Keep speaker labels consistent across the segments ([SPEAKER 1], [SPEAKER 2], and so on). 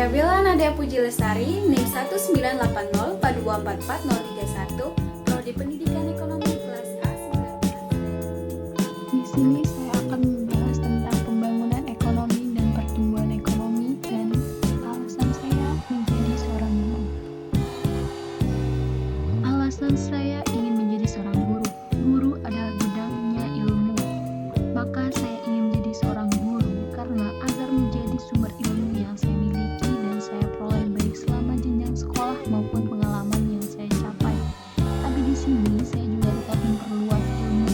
[SPEAKER 1] Bella Nadia Puji Lestari, NIM 19802444031, Prodi Pendidikan Ekonomi kelas A19.
[SPEAKER 2] Di sini saya akan membahas tentang pembangunan ekonomi dan pertumbuhan ekonomi dan alasan saya menjadi seorang guru. Alasan saya ingin menjadi seorang guru. Guru adalah bidangnya ilmu. Maka saya ingin menjadi seorang guru karena agar menjadi sumber ilmu yang saya miliki dan saya peroleh baik selama jenjang sekolah maupun pengalaman yang saya capai. Tapi di sini saya juga tetap memperluas ilmu.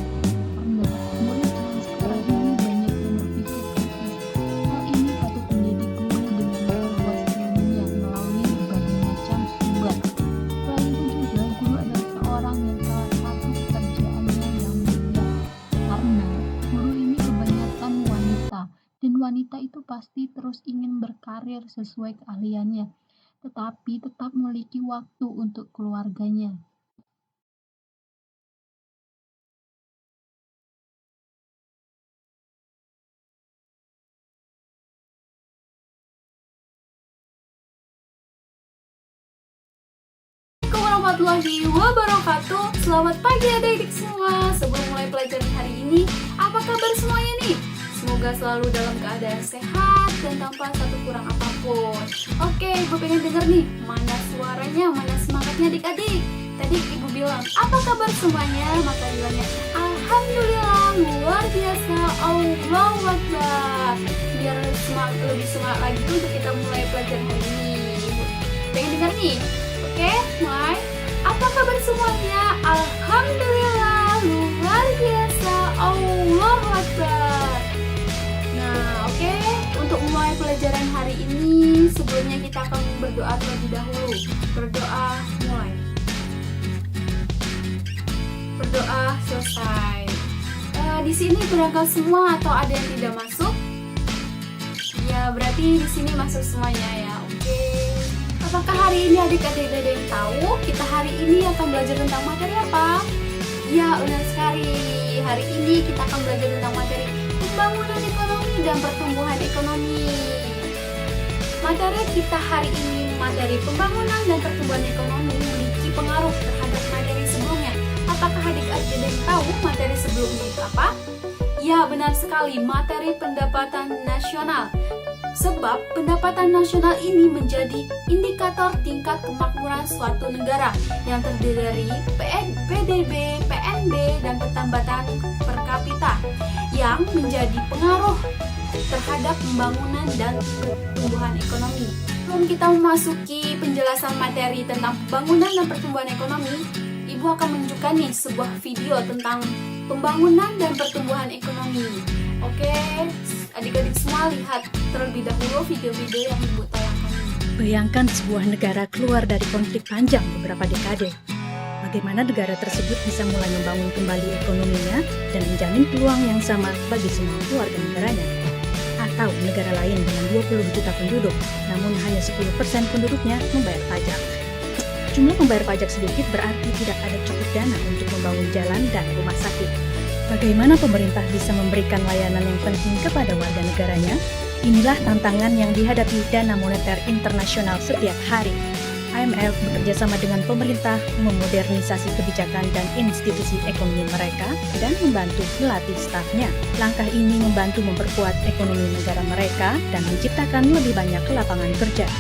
[SPEAKER 2] Karena murid zaman sekarang ini banyak yang berpikir kritis. Hal ini patut menjadi guru dengan memperluas ilmunya melalui berbagai macam sumber. Selain itu juga guru adalah seorang yang salah satu pekerjaannya yang mulia. Karena guru ini kebanyakan wanita, dan wanita itu pasti terus ingin berkarir sesuai keahliannya, tetapi tetap memiliki waktu untuk keluarganya.
[SPEAKER 1] Assalamualaikum warahmatullahi wabarakatuh. Selamat pagi adik-adik semua. Sebelum mulai pelajaran hari ini, apa kabar semuanya nih? Semoga selalu dalam keadaan sehat dan tanpa satu kurang apapun. Oke, ibu pengen denger nih, mana suaranya, mana semangatnya adik-adik. Tadi ibu bilang, apa kabar semuanya? Maka bilangnya, alhamdulillah, luar biasa, Allahu Akbar. Biar lebih semangat lagi untuk kita mulai pelajaran hari ini. Pengen denger nih? Oke, mulai. Apa kabar semuanya? Alhamdulillah, luar biasa, Allahu Akbar. Nah, oke. Untuk mulai pelajaran hari ini, sebelumnya kita akan berdoa terlebih dahulu. Berdoa mulai. Berdoa selesai. Di sini berangkat semua atau ada yang tidak masuk? Ya, berarti di sini masuk semuanya ya. Oke. Apakah hari ini adik-adik ada yang tahu kita hari ini akan belajar tentang materi apa? Ya, benar sekali. Hari ini kita akan belajar tentang materi pembangunan ekonomi dan pertumbuhan ekonomi. Materi kita hari ini, materi pembangunan dan pertumbuhan ekonomi, memiliki pengaruh terhadap materi sebelumnya. Apakah adik-adik ada yang tahu materi sebelumnya itu apa? Ya, benar sekali, materi pendapatan nasional. Sebab pendapatan nasional ini menjadi indikator tingkat kemakmuran suatu negara yang terdiri dari PDB, PNB, dan pendapatan per kapita yang menjadi pengaruh terhadap pembangunan dan pertumbuhan ekonomi. Sebelum kita memasuki penjelasan materi tentang pembangunan dan pertumbuhan ekonomi, Ibu akan menunjukkan nih sebuah video tentang pembangunan dan pertumbuhan ekonomi. Oke, adik-adik semua lihat terlebih dahulu video-video yang Ibu tayangkan ini.
[SPEAKER 3] Bayangkan sebuah negara keluar dari konflik panjang beberapa dekade. Bagaimana negara tersebut bisa mulai membangun kembali ekonominya dan menjamin peluang yang sama bagi semua keluarga negaranya. Atau negara lain dengan 20 juta penduduk, namun hanya 10% penduduknya membayar pajak. Jumlah membayar pajak sedikit berarti tidak ada cukup dana untuk membangun jalan dan rumah sakit. Bagaimana pemerintah bisa memberikan layanan yang penting kepada warga negaranya? Inilah tantangan yang dihadapi Dana Moneter Internasional setiap hari. IMF bekerjasama dengan pemerintah memodernisasi kebijakan dan institusi ekonomi mereka dan membantu melatih stafnya. Langkah ini membantu memperkuat ekonomi negara mereka dan menciptakan lebih banyak lapangan kerja.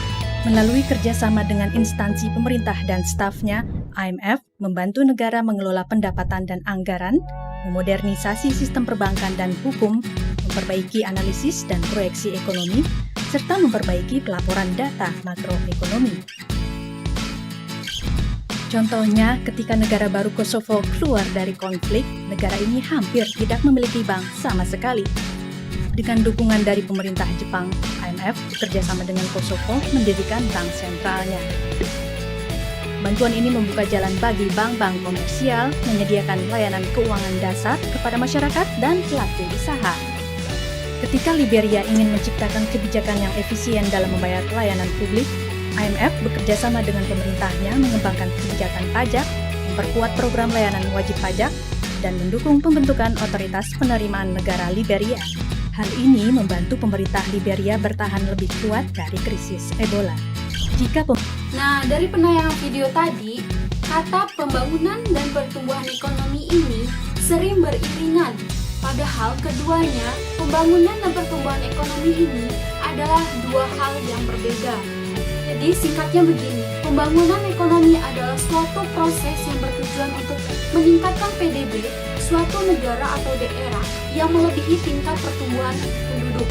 [SPEAKER 3] Melalui kerjasama dengan instansi pemerintah dan stafnya, IMF membantu negara mengelola pendapatan dan anggaran, memodernisasi sistem perbankan dan hukum, memperbaiki analisis dan proyeksi ekonomi, serta memperbaiki pelaporan data makroekonomi. Contohnya, ketika negara baru Kosovo keluar dari konflik, negara ini hampir tidak memiliki bank sama sekali. Dengan dukungan dari pemerintah Jepang, IMF bekerjasama dengan Kosovo mendirikan bank sentralnya. Bantuan ini membuka jalan bagi bank-bank komersial menyediakan layanan keuangan dasar kepada masyarakat dan pelaku usaha. Ketika Liberia ingin menciptakan kebijakan yang efisien dalam membayar pelayanan publik, IMF bekerjasama dengan pemerintahnya mengembangkan kebijakan pajak, memperkuat program layanan wajib pajak, dan mendukung pembentukan otoritas penerimaan negara Liberia. Hal ini membantu pemerintah Liberia bertahan lebih kuat dari krisis Ebola.
[SPEAKER 1] Nah, dari penayangan video tadi, kata pembangunan dan pertumbuhan ekonomi ini sering beriringan. Padahal keduanya, pembangunan dan pertumbuhan ekonomi ini adalah dua hal yang berbeda. Jadi singkatnya begini, pembangunan ekonomi adalah suatu proses yang bertujuan untuk meningkatkan PDB suatu negara atau daerah yang melebihi tingkat pertumbuhan penduduk.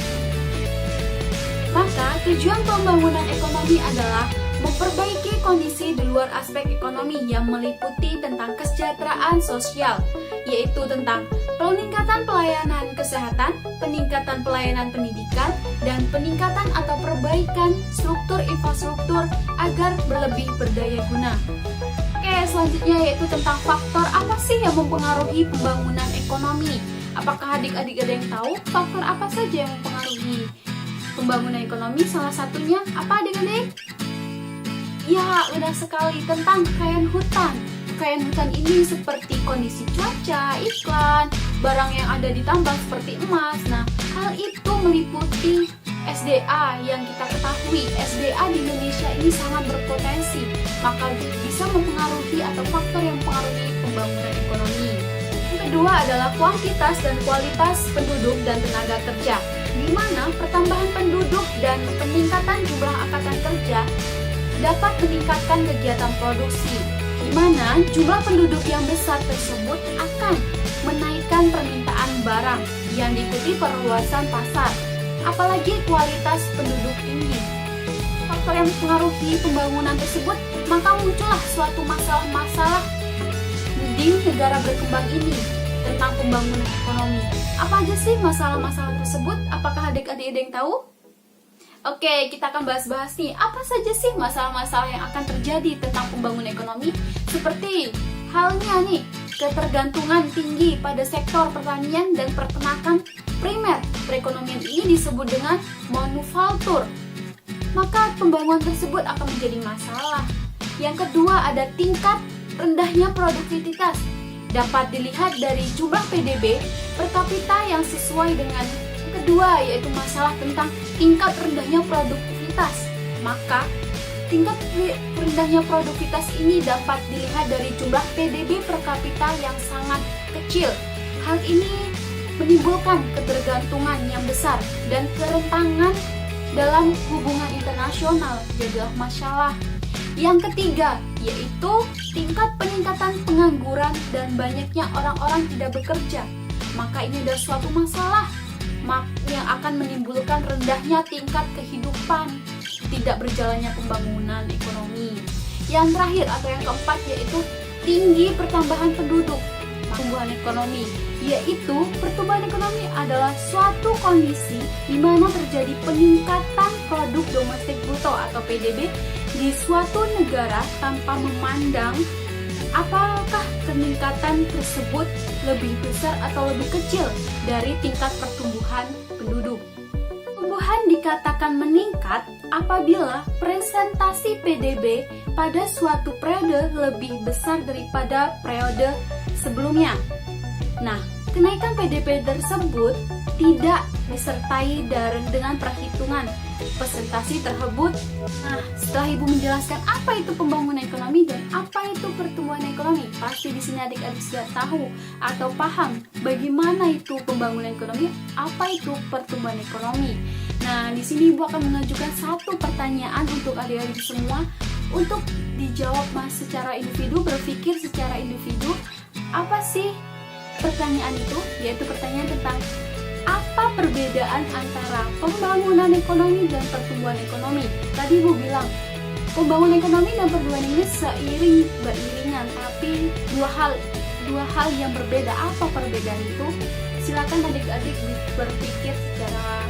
[SPEAKER 1] Maka tujuan pembangunan ekonomi adalah memperbaiki kondisi di luar aspek ekonomi yang meliputi tentang kesejahteraan sosial, yaitu tentang peningkatan pelayanan kesehatan, peningkatan pelayanan pendidikan, dan peningkatan atau perbaikan struktur infrastruktur agar lebih berdaya guna. Oke, selanjutnya yaitu tentang faktor apa sih yang mempengaruhi pembangunan ekonomi. Apakah adik-adik ada yang tahu faktor apa saja yang mempengaruhi pembangunan ekonomi? Salah satunya apa adik-adik? Ya, udah sekali tentang kekayaan hutan. Kekayaan hutan ini seperti kondisi cuaca, iklan, barang yang ada di tambang seperti emas. Nah, hal itu meliputi SDA yang kita ketahui. SDA di Indonesia ini sangat berpotensi, maka bisa mempengaruhi atau faktor yang mempengaruhi pembangunan ekonomi. Yang kedua adalah kuantitas dan kualitas penduduk dan tenaga kerja, di mana pertambahan penduduk dan peningkatan jumlah angkatan kerja dapat meningkatkan kegiatan produksi, di mana jumlah penduduk yang besar tersebut akan menaikkan permintaan barang yang diikuti perluasan pasar, apalagi kualitas penduduk tinggi. Faktor yang mempengaruhi pembangunan tersebut, maka muncullah suatu masalah-masalah di negara berkembang ini tentang pembangunan ekonomi. Apa aja sih masalah-masalah tersebut? Apakah adik-adik ada yang tahu? Oke, kita akan bahas-bahas nih, apa saja sih masalah-masalah yang akan terjadi tentang pembangunan ekonomi? Seperti halnya nih, ketergantungan tinggi pada sektor pertanian dan peternakan primer. Perekonomian ini disebut dengan manufaktur. Maka pembangunan tersebut akan menjadi masalah. Yang kedua ada tingkat rendahnya produktivitas. Dapat dilihat dari jumlah PDB per kapita yang sesuai dengan kedua, yaitu masalah tentang tingkat rendahnya produktivitas. Maka tingkat rendahnya produktivitas ini dapat dilihat dari jumlah PDB per kapita yang sangat kecil. Hal ini menimbulkan ketergantungan yang besar dan kerentangan dalam hubungan internasional, jadilah masalah. Yang ketiga yaitu tingkat peningkatan pengangguran dan banyaknya orang-orang tidak bekerja. Maka ini adalah suatu masalah yang akan menimbulkan rendahnya tingkat kehidupan, tidak berjalannya pembangunan ekonomi. Yang terakhir atau yang keempat yaitu tinggi pertambahan penduduk. Pertumbuhan ekonomi, yaitu pertumbuhan ekonomi adalah suatu kondisi di mana terjadi peningkatan produk domestik bruto atau PDB di suatu negara tanpa memandang apakah peningkatan tersebut lebih besar atau lebih kecil dari tingkat pertumbuhan penduduk. Pertumbuhan dikatakan meningkat apabila presentasi PDB pada suatu periode lebih besar daripada periode sebelumnya. Nah, kenaikan PDB tersebut tidak disertai dengan perhitungan presentasi tersebut. Nah, setelah Ibu menjelaskan apa itu pembangunan ekonomi dan apa itu pertumbuhan ekonomi, pasti di sini adik-adik sudah tahu atau paham bagaimana itu pembangunan ekonomi, apa itu pertumbuhan ekonomi. Nah, di sini Ibu akan mengajukan satu pertanyaan untuk adik-adik semua untuk dijawab secara individu, berpikir secara individu. Apa sih pertanyaan itu? Yaitu pertanyaan tentang apa perbedaan antara pembangunan ekonomi dan pertumbuhan ekonomi. Tadi Ibu bilang pembangunan ekonomi dan pertumbuhan ini beriringan, tapi dua hal yang berbeda. Apa perbedaan itu? Silakan adik-adik berpikir secara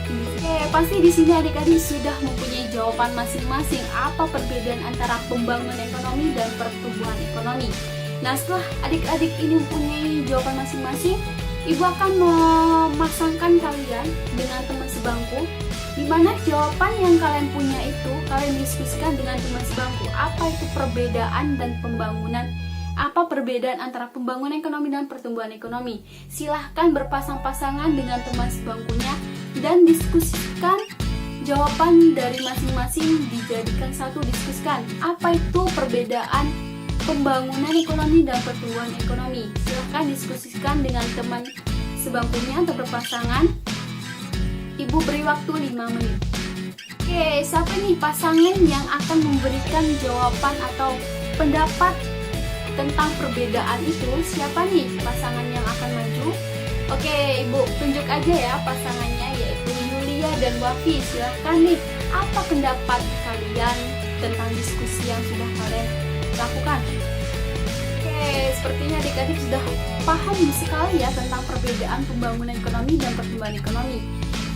[SPEAKER 1] individu. Oke, pasti di sini adik-adik sudah mempunyai jawaban masing-masing. Apa perbedaan antara pembangunan ekonomi dan pertumbuhan ekonomi? Nah, setelah adik-adik ini mempunyai jawaban masing-masing, Ibu akan memasangkan kalian dengan teman sebangku, di mana jawaban yang kalian punya itu kalian diskusikan dengan teman sebangku. Apa itu perbedaan dan pembangunan apa perbedaan antara pembangunan ekonomi dan pertumbuhan ekonomi. Silahkan berpasang-pasangan dengan teman sebangkunya dan diskusikan jawaban dari masing-masing, dijadikan satu, diskusikan apa itu perbedaan pembangunan ekonomi dan pertumbuhan ekonomi. Silahkan diskusikan dengan teman sebangkunya atau berpasangan. Ibu beri waktu 5 menit. Oke, siapa nih pasangan yang akan memberikan jawaban atau pendapat tentang perbedaan itu? Siapa nih pasangan yang akan maju? Oke, Ibu tunjuk aja ya pasangannya, yaitu Yulia dan Wafi. Silahkan nih, apa pendapat kalian tentang diskusi yang sudah kalian lakukan? Oke, sepertinya adik-adik sudah paham sekali ya tentang perbedaan pembangunan ekonomi dan pertumbuhan ekonomi.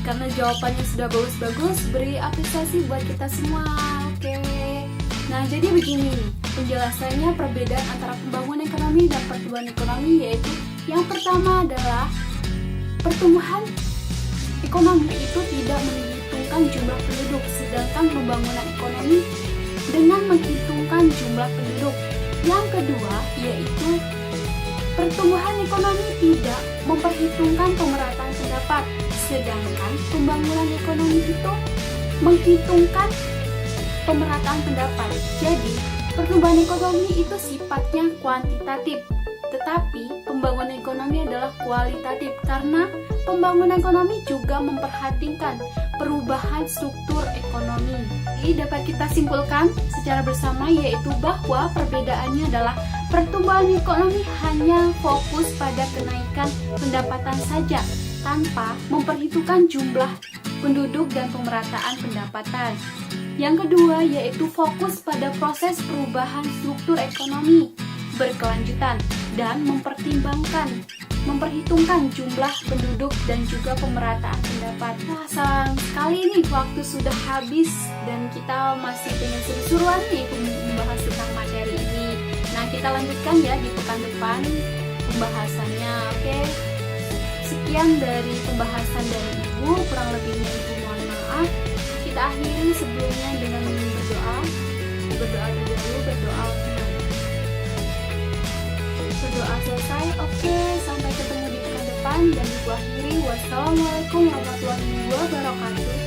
[SPEAKER 1] Karena jawabannya sudah bagus-bagus, beri apresiasi buat kita semua. Oke. Nah, jadi begini nih, penjelasannya perbedaan antara pembangunan ekonomi dan pertumbuhan ekonomi, yaitu yang pertama adalah pertumbuhan ekonomi itu tidak menghitungkan jumlah penduduk, sedangkan pembangunan ekonomi dengan menghitungkan jumlah penduduk. Yang kedua, yaitu pertumbuhan ekonomi tidak memperhitungkan pemerataan pendapat, sedangkan pembangunan ekonomi itu menghitungkan pemerataan pendapat. Jadi, pertumbuhan ekonomi itu sifatnya kuantitatif, tetapi pembangunan ekonomi adalah kualitatif karena pembangunan ekonomi juga memperhatikan perubahan struktur ekonomi. Jadi dapat kita simpulkan secara bersama yaitu bahwa perbedaannya adalah pertumbuhan ekonomi hanya fokus pada kenaikan pendapatan saja tanpa memperhitungkan jumlah penduduk dan pemerataan pendapatan. Yang kedua yaitu fokus pada proses perubahan struktur ekonomi berkelanjutan dan memperhitungkan jumlah penduduk dan juga pemerataan pendapat. Nah, sayang sekali ini waktu sudah habis dan kita masih pengen seru-seruan nih membahas tentang materi ini. Nah, kita lanjutkan ya di pekan depan pembahasannya. Oke. Sekian dari pembahasan dari Ibu, kurang lebihnya Ibu mohon maaf. Kita akhiri sebelumnya dengan berdoa. Berdoa dulu, berdoa selesai. Oke, sampai ketemu di pekan depan dan Ibu akhiri. Wassalamualaikum warahmatullahi wabarakatuh.